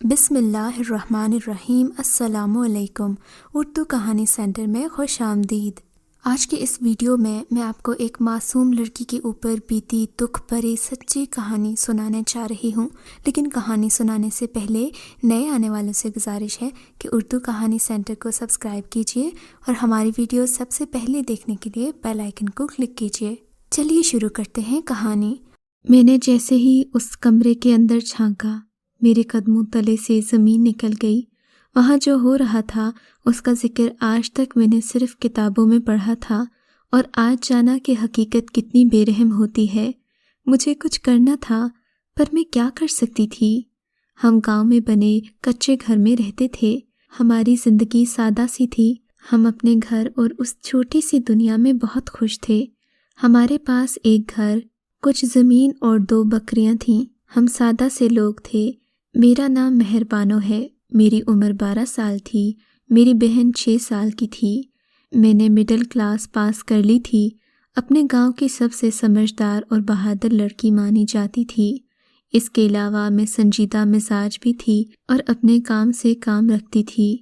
بسم اللہ الرحمن الرحیم۔ السلام علیکم۔ اردو کہانی سینٹر میں خوش آمدید۔ آج کے اس ویڈیو میں آپ کو ایک معصوم لڑکی کے اوپر بیتی دکھ بھری سچی کہانی سنانے چاہ رہی ہوں، لیکن کہانی سنانے سے پہلے نئے آنے والوں سے گزارش ہے کہ اردو کہانی سینٹر کو سبسکرائب کیجیے اور ہماری ویڈیو سب سے پہلے دیکھنے کے لیے بیل آئیکن کو کلک کیجیے۔ چلیے شروع کرتے ہیں کہانی۔ میں نے جیسے ہی اس کمرے کے اندر جھانکا، میرے قدموں تلے سے زمین نکل گئی۔ وہاں جو ہو رہا تھا اس کا ذکر آج تک میں نے صرف کتابوں میں پڑھا تھا، اور آج جانا کہ حقیقت کتنی بے رحم ہوتی ہے۔ مجھے کچھ کرنا تھا، پر میں کیا کر سکتی تھی؟ ہم گاؤں میں بنے کچے گھر میں رہتے تھے۔ ہماری زندگی سادہ سی تھی۔ ہم اپنے گھر اور اس چھوٹی سی دنیا میں بہت خوش تھے۔ ہمارے پاس ایک گھر، کچھ زمین اور 2 بکریاں تھیں۔ ہم سادہ سے لوگ تھے۔ میرا نام مہربانو ہے۔ میری عمر 12 سال تھی۔ میری بہن 6 سال کی تھی۔ میں نے مڈل کلاس پاس کر لی تھی۔ اپنے گاؤں کی سب سے سمجھدار اور بہادر لڑکی مانی جاتی تھی۔ اس کے علاوہ میں سنجیدہ مزاج بھی تھی اور اپنے کام سے کام رکھتی تھی،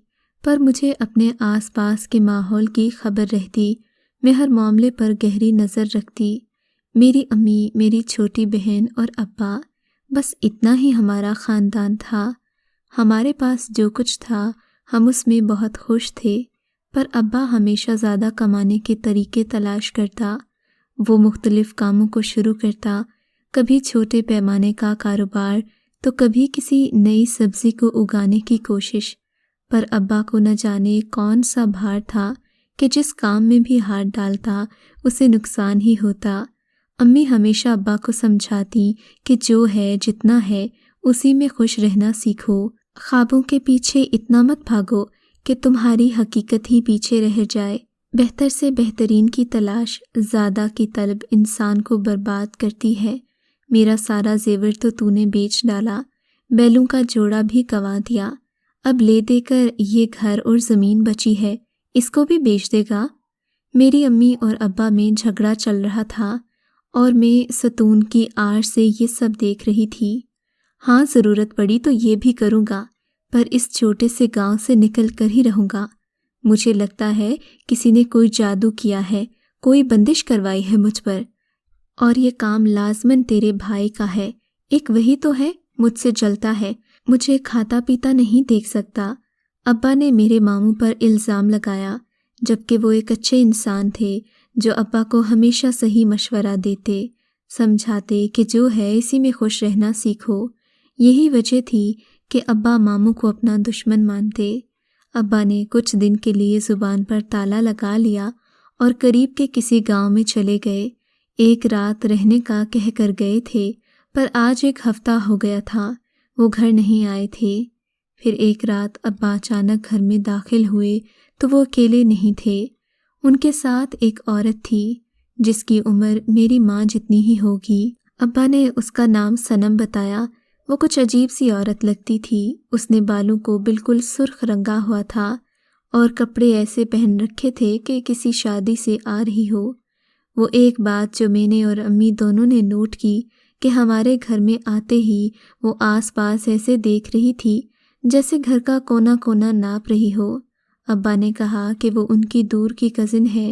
پر مجھے اپنے آس پاس کے ماحول کی خبر رہتی۔ میں ہر معاملے پر گہری نظر رکھتی۔ میری امی، میری چھوٹی بہن اور ابا، بس اتنا ہی ہمارا خاندان تھا۔ ہمارے پاس جو کچھ تھا ہم اس میں بہت خوش تھے، پر ابا ہمیشہ زیادہ کمانے کے طریقے تلاش کرتا۔ وہ مختلف کاموں کو شروع کرتا، کبھی چھوٹے پیمانے کا کاروبار تو کبھی کسی نئی سبزی کو اگانے کی کوشش، پر ابا کو نہ جانے کون سا بھار تھا کہ جس کام میں بھی ہاتھ ڈالتا اسے نقصان ہی ہوتا۔ امی ہمیشہ ابا کو سمجھاتی کہ جو ہے جتنا ہے اسی میں خوش رہنا سیکھو، خوابوں کے پیچھے اتنا مت بھاگو کہ تمہاری حقیقت ہی پیچھے رہ جائے۔ بہتر سے بہترین کی تلاش، زیادہ کی طلب انسان کو برباد کرتی ہے۔ میرا سارا زیور تو نے بیچ ڈالا، بیلوں کا جوڑا بھی گنوا دیا۔ اب لے دے کر یہ گھر اور زمین بچی ہے، اس کو بھی بیچ دے گا؟ میری امی اور ابا میں جھگڑا چل رہا تھا اور میں ستون کی آڑ سے یہ سب دیکھ رہی تھی۔ ہاں، ضرورت پڑی تو یہ بھی کروں گا، پر اس چھوٹے سے گاؤں سے نکل کر ہی رہوں گا۔ مجھے لگتا ہے کسی نے کوئی جادو کیا ہے، کوئی بندش کروائی ہے مجھ پر، اور یہ کام لازماً تیرے بھائی کا ہے۔ ایک وہی تو ہے، مجھ سے جلتا ہے، مجھے کھاتا پیتا نہیں دیکھ سکتا۔ ابا نے میرے ماموں پر الزام لگایا، جبکہ وہ ایک اچھے انسان تھے جو ابا کو ہمیشہ صحیح مشورہ دیتے، سمجھاتے کہ جو ہے اسی میں خوش رہنا سیکھو۔ یہی وجہ تھی کہ ابا ماموں کو اپنا دشمن مانتے۔ ابا نے کچھ دن کے لیے زبان پر تالا لگا لیا اور قریب کے کسی گاؤں میں چلے گئے۔ ایک رات رہنے کا کہہ کر گئے تھے، پر آج 1 ہفتہ ہو گیا تھا وہ گھر نہیں آئے تھے۔ پھر ایک رات ابا اچانک گھر میں داخل ہوئے تو وہ اکیلے نہیں تھے۔ ان کے ساتھ ایک عورت تھی جس کی عمر میری ماں جتنی ہی ہوگی۔ ابا نے اس کا نام صنم بتایا۔ وہ کچھ عجیب سی عورت لگتی تھی۔ اس نے بالوں کو بالکل سرخ رنگا ہوا تھا اور کپڑے ایسے پہن رکھے تھے کہ کسی شادی سے آ رہی ہو۔ وہ ایک بات جو میں نے اور امی دونوں نے نوٹ کی کہ ہمارے گھر میں آتے ہی وہ آس پاس ایسے دیکھ رہی تھی جیسے گھر کا کونا کونا ناپ رہی ہو۔ ابا نے کہا کہ وہ ان کی دور کی کزن ہے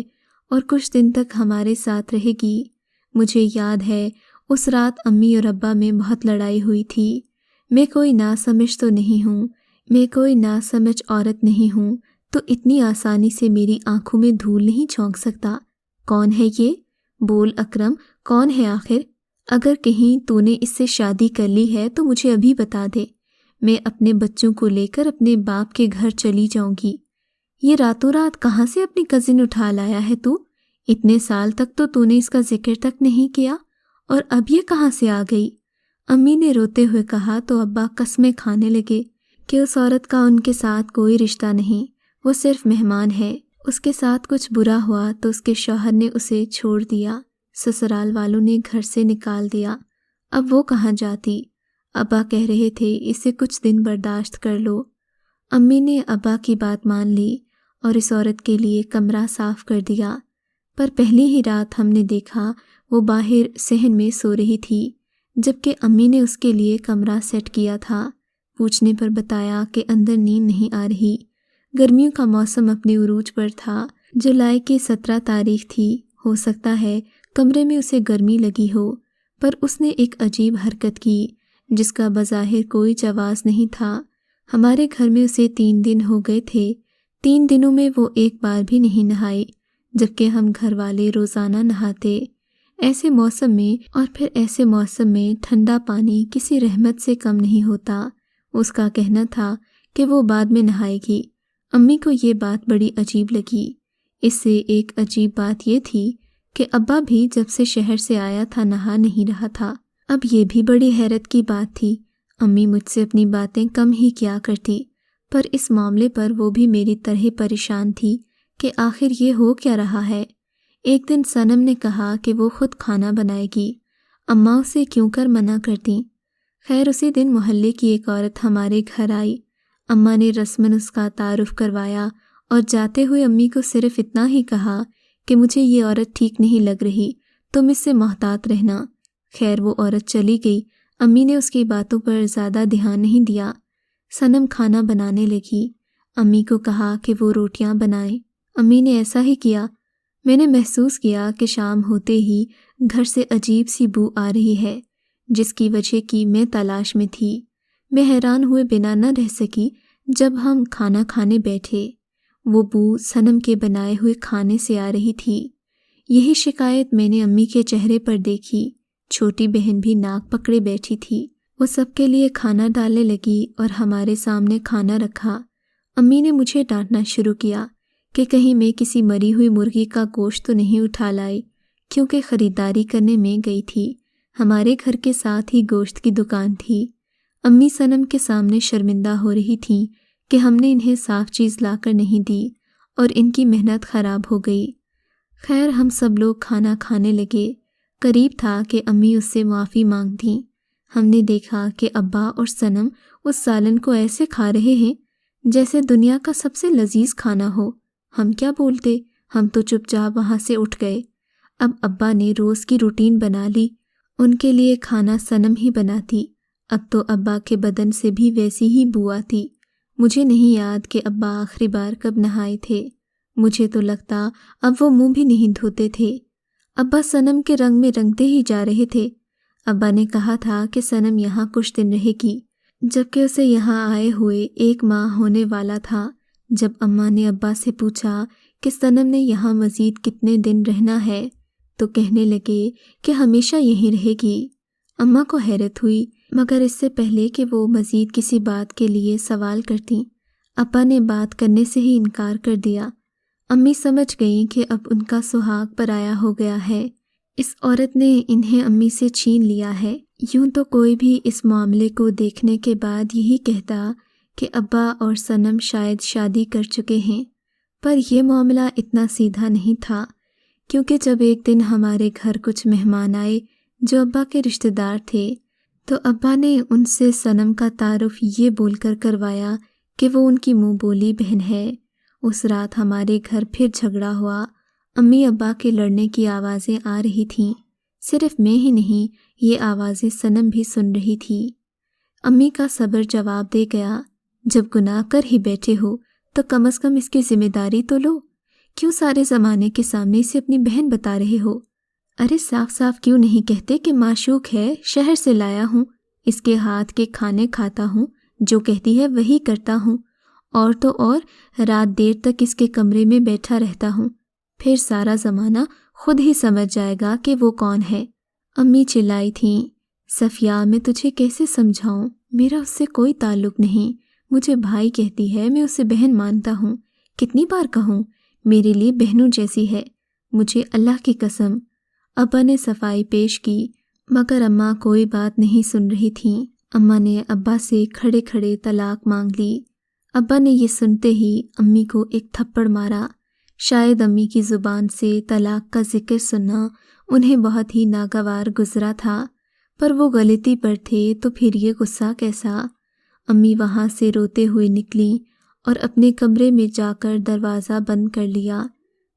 اور کچھ دن تک ہمارے ساتھ رہے گی۔ مجھے یاد ہے اس رات امی اور ابا میں بہت لڑائی ہوئی تھی۔ میں کوئی ناسمجھ تو نہیں ہوں، میں کوئی ناسمجھ عورت نہیں ہوں، تو اتنی آسانی سے میری آنکھوں میں دھول نہیں جھونک سکتا۔ کون ہے یہ؟ بول اکرم، کون ہے آخر؟ اگر کہیں تو نے اس سے شادی کر لی ہے تو مجھے ابھی بتا دے، میں اپنے بچوں کو لے کر اپنے باپ کے گھر چلی جاؤں گی۔ یہ راتوں رات کہاں سے اپنی کزن اٹھا لایا ہے تو؟ اتنے سال تک تو نے اس کا ذکر تک نہیں کیا، اور اب یہ کہاں سے آ گئی؟ امی نے روتے ہوئے کہا تو ابا قسمیں کھانے لگے کہ اس عورت کا ان کے ساتھ کوئی رشتہ نہیں، وہ صرف مہمان ہے۔ اس کے ساتھ کچھ برا ہوا تو اس کے شوہر نے اسے چھوڑ دیا، سسرال والوں نے گھر سے نکال دیا۔ اب وہ کہاں جاتی؟ ابا کہہ رہے تھے اسے کچھ دن برداشت کر لو۔ امی نے ابا کی بات مان لی اور اس عورت کے لیے کمرہ صاف کر دیا، پر پہلی ہی رات ہم نے دیکھا وہ باہر صحن میں سو رہی تھی، جبکہ امی نے اس کے لیے کمرہ سیٹ کیا تھا۔ پوچھنے پر بتایا کہ اندر نیند نہیں آ رہی۔ گرمیوں کا موسم اپنے عروج پر تھا۔ جولائی کی 17 تاریخ تھی۔ ہو سکتا ہے کمرے میں اسے گرمی لگی ہو، پر اس نے ایک عجیب حرکت کی جس کا بظاہر کوئی جواز نہیں تھا۔ ہمارے گھر میں اسے 3 دن ہو گئے تھے۔ 3 دنوں میں وہ ایک بار بھی نہیں نہائی، جبکہ ہم گھر والے روزانہ نہاتے۔ ایسے موسم میں، اور پھر ایسے موسم میں ٹھنڈا پانی کسی رحمت سے کم نہیں ہوتا۔ اس کا کہنا تھا کہ وہ بعد میں نہائے گی۔ امی کو یہ بات بڑی عجیب لگی۔ اس سے ایک عجیب بات یہ تھی کہ ابا بھی جب سے شہر سے آیا تھا نہا نہیں رہا تھا۔ اب یہ بھی بڑی حیرت کی بات تھی۔ امی مجھ سے اپنی باتیں کم ہی کیا کرتی، پر اس معاملے پر وہ بھی میری طرح پریشان تھی کہ آخر یہ ہو کیا رہا ہے۔ ایک دن صنم نے کہا کہ وہ خود کھانا بنائے گی۔ اماں اسے کیوں کر منع کرتیں؟ خیر اسی دن محلے کی ایک عورت ہمارے گھر آئی۔ اماں نے رسماً اس کا تعارف کروایا اور جاتے ہوئے امی کو صرف اتنا ہی کہا کہ مجھے یہ عورت ٹھیک نہیں لگ رہی، تم اس سے محتاط رہنا۔ خیر وہ عورت چلی گئی۔ امی نے اس کی باتوں پر زیادہ دھیان نہیں دیا۔ صنم کھانا بنانے لگی۔ امی کو کہا کہ وہ روٹیاں بنائیں۔ امی نے ایسا ہی کیا۔ میں نے محسوس کیا کہ شام ہوتے ہی گھر سے عجیب سی بو آ رہی ہے، جس کی وجہ کی میں تلاش میں تھی۔ میں حیران ہوئے بنا نہ رہ سکی۔ جب ہم کھانا کھانے بیٹھے، وہ بو صنم کے بنائے ہوئے کھانے سے آ رہی تھی۔ یہی شکایت میں نے امی کے چہرے پر دیکھی۔ چھوٹی بہن بھی ناک پکڑے بیٹھی تھی۔ وہ سب کے لیے کھانا ڈالنے لگی اور ہمارے سامنے کھانا رکھا۔ امی نے مجھے ڈانٹنا شروع کیا کہ کہیں میں کسی مری ہوئی مرغی کا گوشت تو نہیں اٹھا لائی، کیونکہ خریداری کرنے میں گئی تھی۔ ہمارے گھر کے ساتھ ہی گوشت کی دکان تھی۔ امی صنم کے سامنے شرمندہ ہو رہی تھیں کہ ہم نے انہیں صاف چیز لا کر نہیں دی اور ان کی محنت خراب ہو گئی۔ خیر ہم سب لوگ کھانا کھانے لگے۔ قریب تھا کہ امی اس سے معافی مانگتیں۔ ہم نے دیکھا کہ ابا اور صنم اس سالن کو ایسے کھا رہے ہیں جیسے دنیا کا سب سے لذیذ کھانا ہو۔ ہم کیا بولتے، ہم تو چپ چاپ وہاں سے اٹھ گئے۔ اب ابا نے روز کی روٹین بنا لی۔ ان کے لیے کھانا صنم ہی بناتی۔ اب تو ابا کے بدن سے بھی ویسی ہی بو آتی۔ مجھے نہیں یاد کہ ابا آخری بار کب نہائے تھے۔ مجھے تو لگتا اب وہ منہ بھی نہیں دھوتے تھے۔ ابا صنم کے رنگ میں رنگتے ہی جا رہے تھے۔ ابا نے کہا تھا کہ صنم یہاں کچھ دن رہے گی، جبکہ اسے یہاں آئے ہوئے 1 ماہ ہونے والا تھا۔ جب اماں نے ابا سے پوچھا کہ صنم نے یہاں مزید کتنے دن رہنا ہے، تو کہنے لگے کہ ہمیشہ یہیں رہے گی۔ اماں کو حیرت ہوئی، مگر اس سے پہلے کہ وہ مزید کسی بات کے لیے سوال کرتیں، ابا نے بات کرنے سے ہی انکار کر دیا۔ امی سمجھ گئیں کہ اب ان کا سہاگ پرایا ہو گیا ہے۔ اس عورت نے انہیں امی سے چھین لیا ہے۔ یوں تو کوئی بھی اس معاملے کو دیکھنے کے بعد یہی کہتا کہ ابا اور صنم شاید شادی کر چکے ہیں، پر یہ معاملہ اتنا سیدھا نہیں تھا، کیونکہ جب ایک دن ہمارے گھر کچھ مہمان آئے جو ابا کے رشتہ دار تھے، تو ابا نے ان سے صنم کا تعارف یہ بول کر کروایا کہ وہ ان کی منہ بولی بہن ہے۔ اس رات ہمارے گھر پھر جھگڑا ہوا۔ امی ابا کے لڑنے کی آوازیں آ رہی تھیں۔ صرف میں ہی نہیں، یہ آوازیں صنم بھی سن رہی تھی۔ امی کا صبر جواب دے گیا، جب گناہ کر ہی بیٹھے ہو تو کم از کم اس کی ذمہ داری تو لو۔ کیوں سارے زمانے کے سامنے اسے اپنی بہن بتا رہے ہو؟ ارے صاف صاف کیوں نہیں کہتے کہ معشوق ہے، شہر سے لایا ہوں، اس کے ہاتھ کے کھانے کھاتا ہوں، جو کہتی ہے وہی کرتا ہوں، اور تو اور رات دیر تک اس کے کمرے میں بیٹھا رہتا ہوں، پھر سارا زمانہ خود ہی سمجھ جائے گا کہ وہ کون ہے۔ امی چلائی تھیں، صفیہ میں تجھے کیسے سمجھاؤں، میرا اس سے کوئی تعلق نہیں، مجھے بھائی کہتی ہے، میں اسے بہن مانتا ہوں، کتنی بار کہوں، میرے لیے بہنوں جیسی ہے، مجھے اللہ کی قسم۔ ابا نے صفائی پیش کی، مگر اماں کوئی بات نہیں سن رہی تھیں۔ اماں نے ابا سے کھڑے کھڑے طلاق مانگ لی۔ ابا نے یہ سنتے ہی امی کو ایک تھپڑ مارا۔ شاید امی کی زبان سے طلاق کا ذکر سننا انہیں بہت ہی ناگوار گزرا تھا، پر وہ غلطی پر تھے تو پھر یہ غصہ کیسا؟ امی وہاں سے روتے ہوئے نکلیں اور اپنے کمرے میں جا کر دروازہ بند کر لیا۔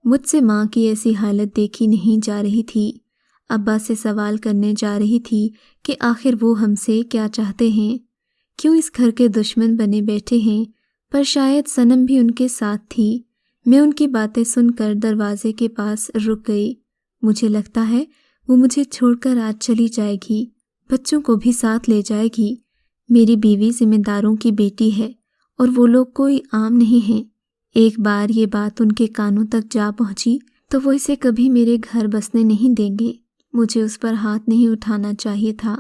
مجھ سے ماں کی ایسی حالت دیکھی نہیں جا رہی تھی۔ ابا سے سوال کرنے جا رہی تھی کہ آخر وہ ہم سے کیا چاہتے ہیں، کیوں اس گھر کے دشمن بنے بیٹھے ہیں؟ پر شاید صنم بھی ان کے ساتھ تھی۔ میں ان کی باتیں سن کر دروازے کے پاس رک گئی۔ مجھے لگتا ہے وہ مجھے چھوڑ کر آج چلی جائے گی، بچوں کو بھی ساتھ لے جائے گی۔ میری بیوی ذمہ داروں کی بیٹی ہے اور وہ لوگ کوئی عام نہیں ہیں۔ ایک بار یہ بات ان کے کانوں تک جا پہنچی تو وہ اسے کبھی میرے گھر بسنے نہیں دیں گے۔ مجھے اس پر ہاتھ نہیں اٹھانا چاہیے تھا۔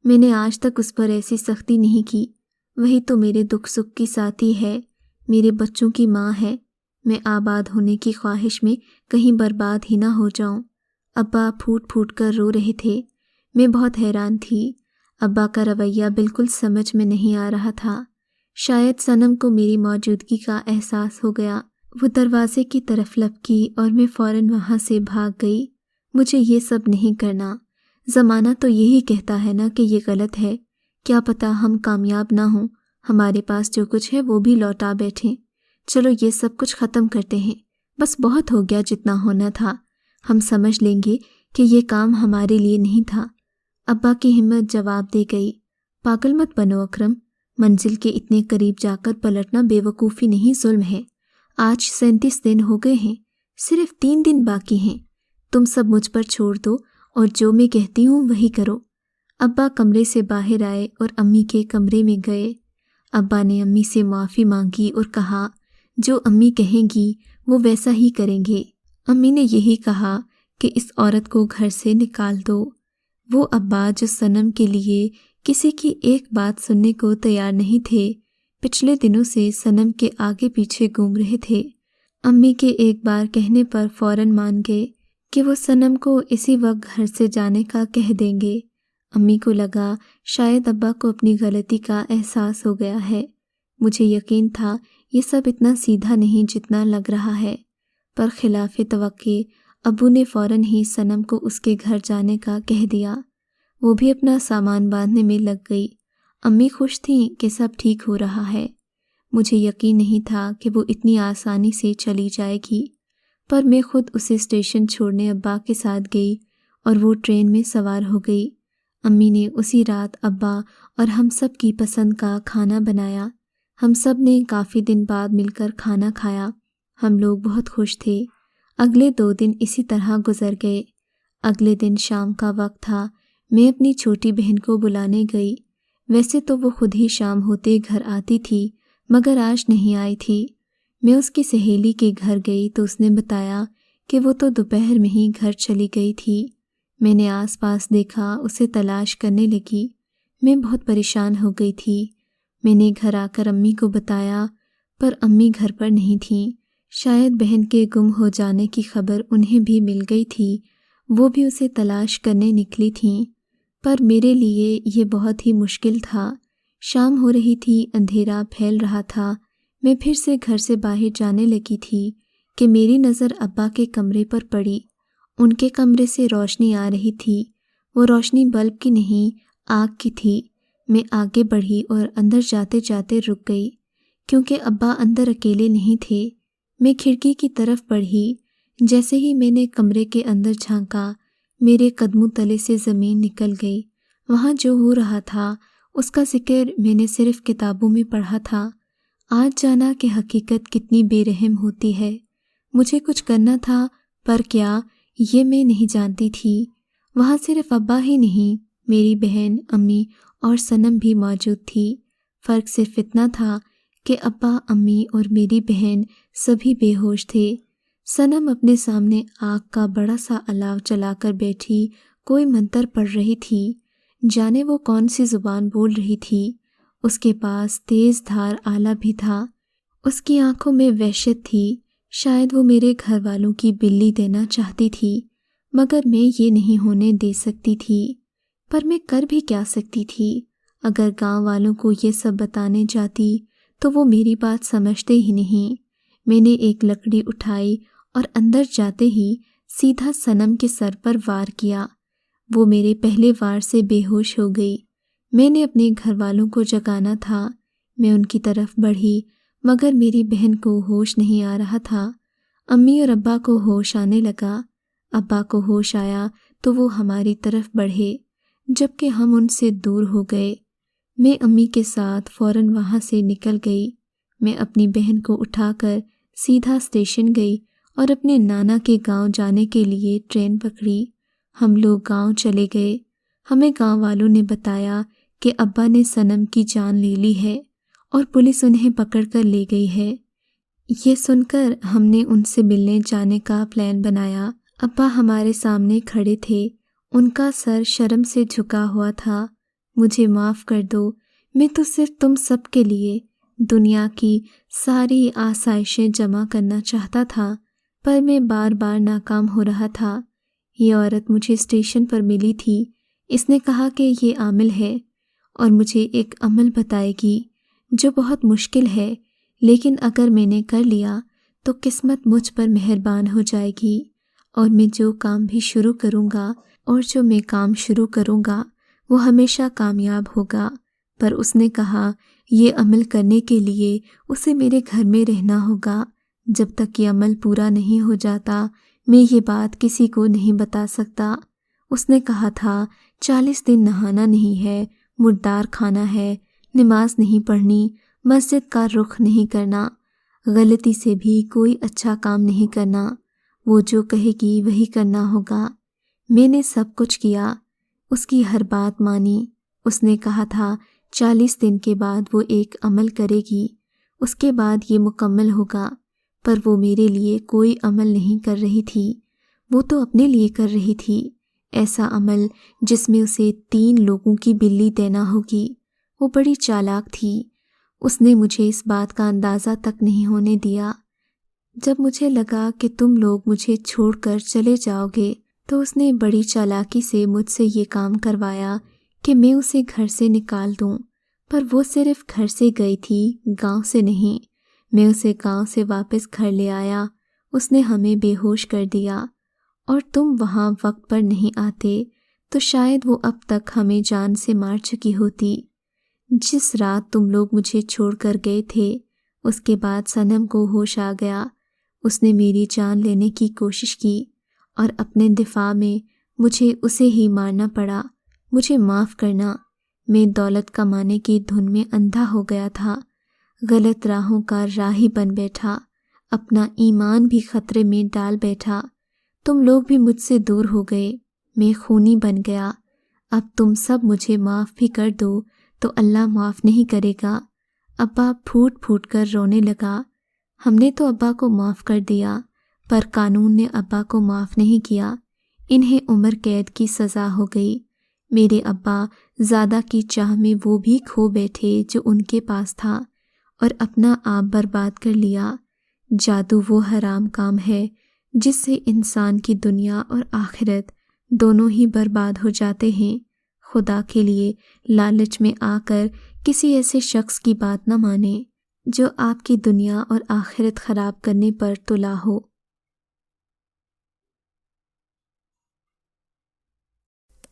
میں نے آج تک اس پر ایسی سختی نہیں کی۔ وہی تو میرے دکھ سکھ کی ساتھی ہے، میرے بچوں کی ماں ہے۔ میں آباد ہونے کی خواہش میں کہیں برباد ہی نہ ہو جاؤں۔ ابا پھوٹ پھوٹ کر رو رہے تھے۔ میں بہت حیران تھی۔ ابا کا رویہ بالکل سمجھ میں نہیں آ رہا تھا۔ شاید صنم کو میری موجودگی کا احساس ہو گیا۔ وہ دروازے کی طرف لپکی اور میں فوراً وہاں سے بھاگ گئی۔ مجھے یہ سب نہیں کرنا۔ زمانہ تو یہی کہتا ہے نا کہ یہ غلط ہے۔ کیا پتہ ہم کامیاب نہ ہوں، ہمارے پاس جو کچھ ہے وہ بھی لوٹا بیٹھیں۔ چلو یہ سب کچھ ختم کرتے ہیں، بس بہت ہو گیا جتنا ہونا تھا۔ ہم سمجھ لیں گے کہ یہ کام ہمارے لیے نہیں تھا۔ ابا کی ہمت جواب دے گئی، پاگل مت بنو اکرم، منزل کے اتنے قریب جا کر پلٹنا بے وقوفی نہیں ظلم ہے۔ آج 37 دن ہو گئے ہیں، صرف 3 دن باقی ہیں۔ تم سب مجھ پر چھوڑ دو اور جو میں کہتی ہوں وہی کرو۔ ابا کمرے سے باہر آئے اور امی کے کمرے میں گئے۔ ابا نے امی سے معافی مانگی اور کہا جو امی کہیں گی وہ ویسا ہی کریں گے۔ امی نے یہی کہا کہ اس عورت کو گھر سے نکال دو۔ وہ ابا جو صنم کے لیے کسی کی ایک بات سننے کو تیار نہیں تھے، پچھلے دنوں سے صنم کے آگے پیچھے گھوم رہے تھے۔ امی کے ایک بار کہنے پر فوراً مان گئے کہ وہ صنم کو اسی وقت گھر سے جانے کا کہہ دیں گے۔ امی کو لگا شاید ابا کو اپنی غلطی کا احساس ہو گیا ہے۔ مجھے یقین تھا یہ سب اتنا سیدھا نہیں جتنا لگ رہا ہے، پر خلاف توقع ابو نے فوراً ہی صنم کو اس کے گھر جانے کا کہہ دیا۔ وہ بھی اپنا سامان باندھنے میں لگ گئی۔ امی خوش تھیں کہ سب ٹھیک ہو رہا ہے۔ مجھے یقین نہیں تھا کہ وہ اتنی آسانی سے چلی جائے گی، پر میں خود اسے اسٹیشن چھوڑنے ابا کے ساتھ گئی اور وہ ٹرین میں سوار ہو گئی۔ امی نے اسی رات ابا اور ہم سب کی پسند کا کھانا بنایا۔ ہم سب نے کافی دن بعد مل کر کھانا کھایا۔ ہم لوگ بہت خوش تھے۔ اگلے 2 دن اسی طرح گزر گئے۔ اگلے دن شام کا وقت تھا۔ میں اپنی چھوٹی بہن کو بلانے گئی۔ ویسے تو وہ خود ہی شام ہوتے گھر آتی تھی، مگر آج نہیں آئی تھی۔ میں اس کی سہیلی کے گھر گئی تو اس نے بتایا کہ وہ تو دوپہر میں ہی گھر چلی گئی تھی۔ میں نے آس پاس دیکھا، اسے تلاش کرنے لگی۔ میں بہت پریشان ہو گئی تھی۔ میں نے گھر آ کر امی کو بتایا، پر امی گھر پر نہیں تھیں۔ شاید بہن کے گم ہو جانے کی خبر انہیں بھی مل گئی تھی، وہ بھی اسے تلاش کرنے نکلی تھیں۔ پر میرے لیے یہ بہت ہی مشکل تھا۔ شام ہو رہی تھی، اندھیرا پھیل رہا تھا۔ میں پھر سے گھر سے باہر جانے لگی تھی کہ میری نظر ابا کے کمرے پر پڑی۔ ان کے کمرے سے روشنی آ رہی تھی۔ وہ روشنی بلب کی نہیں، آگ کی تھی۔ میں آگے بڑھی اور اندر جاتے جاتے رک گئی، کیونکہ ابا اندر اکیلے نہیں تھے۔ میں کھڑکی کی طرف بڑھی۔ جیسے ہی میں نے کمرے کے اندر جھانکا، میرے قدموں تلے سے زمین نکل گئی۔ وہاں جو ہو رہا تھا اس کا ذکر میں نے صرف کتابوں میں پڑھا تھا۔ آج جانا کہ حقیقت کتنی بے رحم ہوتی ہے۔ مجھے کچھ کرنا تھا، پر کیا یہ میں نہیں جانتی تھی۔ وہاں صرف ابا ہی نہیں، میری بہن، امی اور صنم بھی موجود تھی۔ فرق صرف اتنا تھا کہ ابا، امی اور میری بہن سبھی بے ہوش تھے۔ صنم اپنے سامنے آگ کا بڑا سا الاو چلا کر بیٹھی کوئی منتر پڑھ رہی تھی۔ جانے وہ کون سی زبان بول رہی تھی۔ اس کے پاس تیز دھار آلہ بھی تھا۔ اس کی آنکھوں میں وحشت تھی۔ شاید وہ میرے گھر والوں کی بلی دینا چاہتی تھی، مگر میں یہ نہیں ہونے دے سکتی تھی۔ پر میں کر بھی کیا سکتی تھی؟ اگر گاؤں والوں کو یہ سب بتانے جاتی تو وہ میری بات سمجھتے ہی نہیں۔ میں نے ایک لکڑی اٹھائی اور اندر جاتے ہی سیدھا صنم کے سر پر وار کیا۔ وہ میرے پہلے وار سے بے ہوش ہو گئی۔ میں نے اپنے گھر والوں کو جگانا تھا۔ میں ان کی طرف بڑھی، مگر میری بہن کو ہوش نہیں آ رہا تھا۔ امی اور ابا کو ہوش آنے لگا۔ ابا کو ہوش آیا تو وہ ہماری طرف بڑھے، جبکہ ہم ان سے دور ہو گئے۔ میں امی کے ساتھ فوراً وہاں سے نکل گئی۔ میں اپنی بہن کو اٹھا کر سیدھا اسٹیشن گئی اور اپنے نانا کے گاؤں جانے کے لیے ٹرین پکڑی۔ ہم لوگ گاؤں چلے گئے۔ ہمیں گاؤں والوں نے بتایا کہ ابا نے صنم کی جان لے لی ہے اور پولیس انہیں پکڑ کر لے گئی ہے۔ یہ سن کر ہم نے ان سے ملنے جانے کا پلان بنایا۔ ابا ہمارے سامنے کھڑے تھے، ان کا سر شرم سے جھکا ہوا تھا۔ مجھے معاف کر دو، میں تو صرف تم سب کے لیے دنیا کی ساری آسائشیں جمع کرنا چاہتا تھا، پر میں بار بار ناکام ہو رہا تھا۔ یہ عورت مجھے اسٹیشن پر ملی تھی۔ اس نے کہا کہ یہ عامل ہے اور مجھے ایک عمل بتائے گی جو بہت مشکل ہے، لیکن اگر میں نے کر لیا تو قسمت مجھ پر مہربان ہو جائے گی اور میں جو کام شروع کروں گا وہ ہمیشہ کامیاب ہوگا۔ پر اس نے کہا یہ عمل کرنے کے لیے اسے میرے گھر میں رہنا ہوگا۔ جب تک یہ عمل پورا نہیں ہو جاتا میں یہ بات کسی کو نہیں بتا سکتا۔ اس نے کہا تھا 40 دن نہانا نہیں ہے، مردار کھانا ہے، نماز نہیں پڑھنی، مسجد کا رخ نہیں کرنا، غلطی سے بھی کوئی اچھا کام نہیں کرنا، وہ جو کہے گی وہی کرنا ہوگا۔ میں نے سب کچھ کیا، اس کی ہر بات مانی۔ اس نے کہا تھا 40 دن کے بعد وہ ایک عمل کرے گی، اس کے بعد یہ مکمل ہوگا، پر وہ میرے لیے کوئی عمل نہیں کر رہی تھی، وہ تو اپنے لیے کر رہی تھی، ایسا عمل جس میں اسے 3 لوگوں کی بلی دینا ہوگی۔ وہ بڑی چالاک تھی، اس نے مجھے اس بات کا اندازہ تک نہیں ہونے دیا۔ جب مجھے لگا کہ تم لوگ مجھے چھوڑ کر چلے جاؤ گے تو اس نے بڑی چالاکی سے مجھ سے یہ کام کروایا کہ میں اسے گھر سے نکال دوں، پر وہ صرف گھر سے گئی تھی، گاؤں سے نہیں۔ میں اسے گاؤں سے واپس گھر لے آیا، اس نے ہمیں بے ہوش کر دیا، اور تم وہاں وقت پر نہیں آتے تو شاید وہ اب تک ہمیں جان سے مار چکی ہوتی۔ جس رات تم لوگ مجھے چھوڑ کر گئے تھے اس کے بعد صنم کو ہوش آ گیا، اس نے میری جان لینے کی کوشش کی اور اپنے دفاع میں مجھے اسے ہی مارنا پڑا۔ مجھے معاف کرنا، میں دولت کمانے کی دھن میں اندھا ہو گیا تھا، غلط راہوں کا راہی بن بیٹھا، اپنا ایمان بھی خطرے میں ڈال بیٹھا۔ تم لوگ بھی مجھ سے دور ہو گئے، میں خونی بن گیا۔ اب تم سب مجھے معاف بھی کر دو تو اللہ معاف نہیں کرے گا۔ ابا پھوٹ پھوٹ کر رونے لگا۔ ہم نے تو ابا کو معاف کر دیا، پر قانون نے ابا کو معاف نہیں کیا، انہیں عمر قید کی سزا ہو گئی۔ میرے ابا زیادہ کی چاہ میں وہ بھی کھو بیٹھے جو ان کے پاس تھا اور اپنا آپ برباد کر لیا۔ جادو وہ حرام کام ہے جس سے انسان کی دنیا اور آخرت دونوں ہی برباد ہو جاتے ہیں۔ خدا کے لیے لالچ میں آ کر کسی ایسے شخص کی بات نہ مانیں جو آپ کی دنیا اور آخرت خراب کرنے پر تلا ہو۔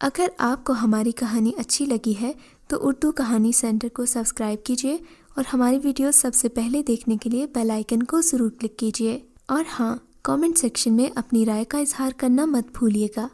اگر آپ کو ہماری کہانی اچھی لگی ہے تو اردو کہانی سینٹر کو سبسکرائب کیجیے اور ہماری ویڈیوز سب سے پہلے دیکھنے کے لیے بیل آئیکن کو ضرور کلک کیجیے، اور ہاں، کامنٹ سیکشن میں اپنی رائے کا اظہار کرنا مت بھولیے گا۔